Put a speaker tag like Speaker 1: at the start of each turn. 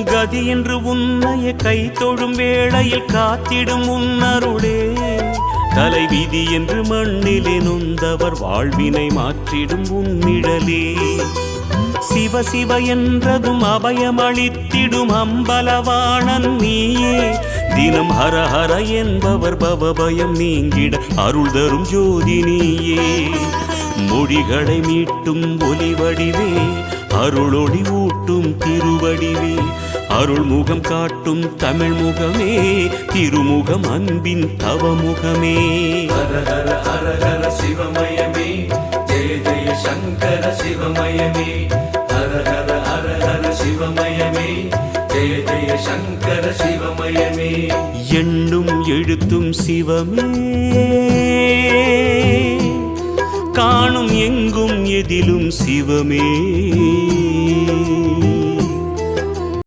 Speaker 1: கதி என்று உன்னைய கை தொழும் வேளையில் காத்திடும் உன்னருளே தலைவிதி என்று மண்ணிலே நொந்தவர் வாழ்வினை மாற்றிடும் உன்னிழலே சிவ சிவ என்றதும் அபயமளித்திடும் அம்பலவாணன் நீயே தினம் ஹர ஹர என்பவர் பவபயம் நீங்கிட அருள் தரும் ஜோதி நீயே மொழிகளை மீட்டும் ஒலிவடிவே அருளொளி ஊட்டும் திருவடிவே அருள்முகம் காட்டும் தமிழ் முகமே திருமுகம் அன்பின் தவமுகமே
Speaker 2: ஹர ஹர ஹர ஹர சிவமயமே ஜெய ஜெய சங்கர சிவமயமே ஹர ஹர ஹர ஹர சிவமயமே ஜெய ஜெய சங்கர சிவமயமே
Speaker 1: எண்ணும் எழுத்தும் சிவமே காணும் எங்கும் எதிலும் சிவமே